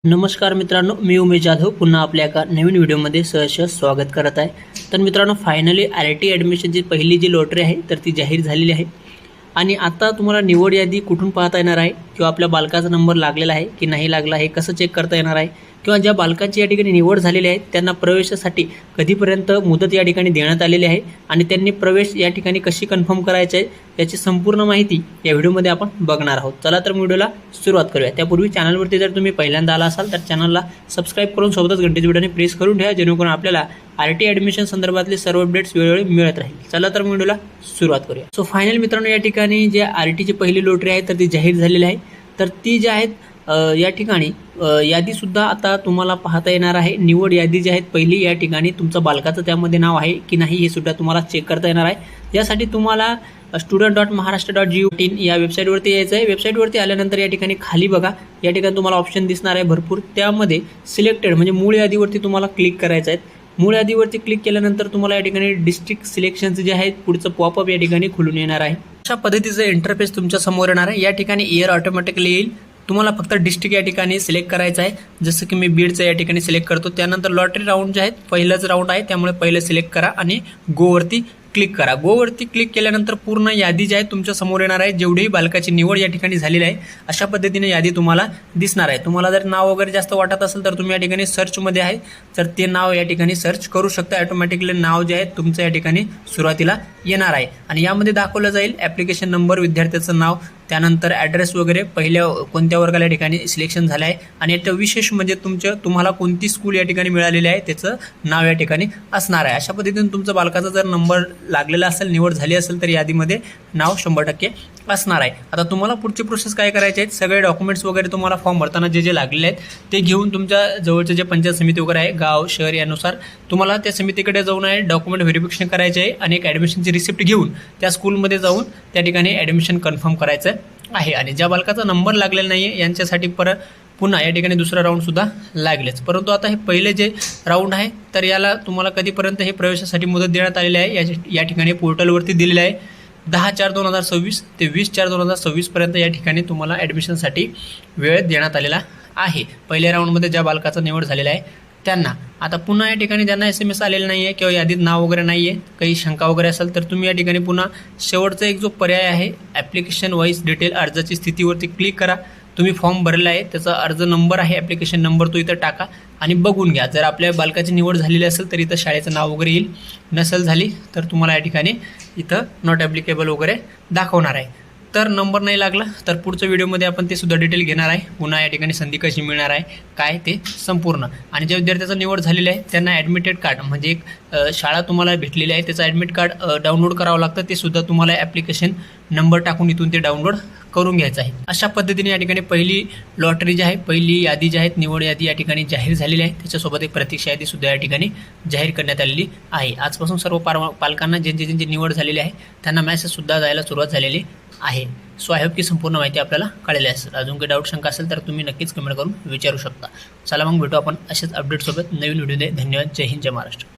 नमस्कार मित्रांनो, मी उमेश जाधव पुन्हा आपल्या एका नवीन व्हिडिओमध्ये सहर्ष स्वागत करत आहे। तर मित्रांनो, फायनली RT ॲडमिशनची पहिली जी लॉटरी आहे तर ती जाहीर झालेली आहे आणि आता तुम्हाला निवड यादी कुठून पाहता येणार आहे किंवा आपल्या बालकाचा नंबर लागलेला आहे की नाही लागला हे कसं चेक करता येणार आहे किंवा ज्या बालकांची या ठिकाणी निवड झालेली आहे त्यांना प्रवेशासाठी कधीपर्यंत मुदत या ठिकाणी देण्यात आलेली आहे आणि त्यांनी प्रवेश या ठिकाणी कशी कन्फर्म करायचे आहे याची संपूर्ण माहिती या व्हिडिओमध्ये आपण बघणार आहोत। चला तर व्हिडिओला सुरुवात करूया। त्यापूर्वी चॅनलवरती जर तुम्ही पहिल्यांदा आला असाल तर चॅनलला सबस्क्राइब करून सोबतच घंटेच्या बटन प्रेस करून ठेवा जेणेकरून आपल्याला RT ॲडमिशन संदर्भातले सर्व अपडेट्स वेळोवेळी मिळत राहील। चला तर व्हिडिओला सुरुवात करूया। सो फायनल मित्रांनो, या ठिकाणी जे RTची पहिली लॉटरी आहे तर ती जाहीर झालेली आहे। तर ती जी आहेत या ठिकाणी यादीसुद्धा आता तुम्हाला पाहता येणार आहे। निवड यादी जी आहेत पहिली या ठिकाणी तुमचं बालकाचं त्यामध्ये नाव आहे की नाही हे सुद्धा तुम्हाला चेक करता येणार आहे। यासाठी तुम्हाला student.maharashtra.gov.in या वेबसाईटवरती यायचं आहे। वेबसाईटवरती आल्यानंतर या ठिकाणी खाली बघा, या ठिकाणी तुम्हाला ऑप्शन दिसणार आहे भरपूर। त्यामध्ये सिलेक्टेड म्हणजे मूळ यादीवरती तुम्हाला क्लिक करायचं आहे। मूळ यादीवरती क्लिक केल्यानंतर तुम्हाला या ठिकाणी डिस्ट्रिक्ट सिलेक्शनचे जे आहेत पुढचं पॉपअप या ठिकाणी खुलून येणार आहे। अशा पद्धतीचं इंटरफेस तुमच्या समोर येणार आहे। या ठिकाणी इयर ऑटोमॅटिकली येईल। तुम्हाला फक्त डिस्ट्रिक्ट या ठिकाणी सिलेक्ट करायचं आहे। जसं की मी बीडचं या ठिकाणी सिलेक्ट करतो। त्यानंतर लॉटरी राऊंड जे आहेत पहिलाच राऊंड आहे त्यामुळे पहिलं सिलेक्ट करा आणि गोवरती क्लिक करा। गोवरती क्लिक केल्यानंतर पूर्ण यादी जी आहे तुमच्या समोर येणार आहे। जेवढीही बालकाची निवड या ठिकाणी झालेली आहे अशा पद्धतीने यादी तुम्हाला दिसणार आहे। तुम्हाला जर नाव वगैरे जास्त वाटत असेल तर तुम्ही या ठिकाणी सर्चमध्ये आहे तर ते नाव या ठिकाणी सर्च करू शकता। ऑटोमॅटिकली नाव जे आहे तुमचं या ठिकाणी सुरुवातीला येणार आहे आणि यामध्ये दाखवलं जाईल ॲप्लिकेशन नंबर, विद्यार्थ्याचं नाव, त्यानंतर ॲड्रेस वगैरे, पहिल्या कोणत्या वर्गाला या ठिकाणी सिलेक्शन झालं आहे आणि याचं विशेष म्हणजे तुम्हाला कोणती स्कूल या ठिकाणी मिळालेली आहे त्याचं नाव या ठिकाणी असणार आहे। अशा पद्धतीने तुमचं बालकाचा जर नंबर लागलेला असेल, निवड झाली असेल तर यादीमध्ये नाव 100% असणार आहे। आता तुम्हाला पुढची प्रोसेस काय करायची आहे, सगळे डॉक्युमेंट्स वगैरे तुम्हाला फॉर्म भरताना जे लागलेले आहेत ते घेऊन तुमच्या जवळचे जे पंचायत समिती वगैरे आहे, गाव शहर यानुसार तुम्हाला त्या समितीकडे जाऊन आहे डॉक्युमेंट व्हेरिफिकेशन करायचे आहे आणि एक ॲडमिशनची रिसिप्ट घेऊन त्या स्कूलमध्ये जाऊन त्या ठिकाणी ॲडमिशन कन्फर्म करायचं आहे। आणि ज्या बालकाचा नंबर लागलेला नाही आहे यांच्यासाठी पुन्हा या ठिकाणी दुसरा राऊंडसुद्धा लागलेच। परंतु आता हे पहिले जे राऊंड आहे तर याला तुम्हाला कधीपर्यंत हे प्रवेशासाठी मुदत देण्यात आलेली आहे या ठिकाणी पोर्टलवरती दिलेलं आहे 10/4/2026 ते 20/4/2026 पर्यंत या ठिकाणी तुम्हाला ॲडमिशनसाठी वेळ देण्यात आलेला आहे। पहिल्या राऊंडमध्ये ज्या बालकाचा निवड झालेला आहे त्यांना आता पुन्हा या ठिकाणी ज्यांना SMS आलेला नाही आहे किंवा यादीत नाव वगैरे नाही आहे, काही शंका वगैरे असेल तर तुम्ही या ठिकाणी पुन्हा शेवटचा एक जो पर्याय आहे ॲप्लिकेशन वाईज डिटेल अर्जाची स्थितीवरती क्लिक करा। तुम्ही फॉर्म भरलेला आहे त्याचा अर्ज नंबर आहे, ॲप्लिकेशन नंबर तो इथं टाका आणि बघून घ्या। जर आपल्या बालकाची निवड झालेली असेल तर इथं शाळेचं नाव वगैरे येईल, नसेल झाली तर तुम्हाला या ठिकाणी इथं नॉट ॲप्लिकेबल वगैरे दाखवणार आहे। तर नंबर नाही लागला तर पुढच्या व्हिडिओमध्ये आपण ते सुद्धा डिटेल घेणार आहे। पुन्हा या ठिकाणी संधी कशी मिळणार आहे काय ते संपूर्ण, आणि ज्या विद्यार्थ्याचं निवड झालेलं आहे त्यांना ॲडमिटेड कार्ड म्हणजे एक शाळा तुम्हाला भेटलेली आहे त्याचं ॲडमिट कार्ड डाउनलोड करावं लागतं। ते सुद्धा तुम्हाला ॲप्लिकेशन नंबर टाकून इथून ते डाउनलोड करून घ्यायचं आहे। अशा पद्धतीने या ठिकाणी पहिली लॉटरी जी आहे, पहिली यादी जी आहे, निवड यादी या ठिकाणी जाहीर झालेली आहे। त्याच्यासोबत एक प्रतीक्षा यादी सुद्धा या ठिकाणी जाहीर करण्यात आलेली आहे। आजपासून सर्व पालकांना ज्यांची निवड झालेली आहे त्यांना मेसेजसुद्धा जायला सुरुवात झालेली आहे। सो आय होप की संपूर्ण माहिती आपल्याला कळलेली असेल। अजून काही डाऊट शंका असेल तर तुम्ही नक्कीच कमेंट करून विचारू शकता। चला मग भेटू आपण असेच अपडेटसोबत नवीन व्हिडिओ दे। धन्यवाद। जय हिंद, जय महाराष्ट्र।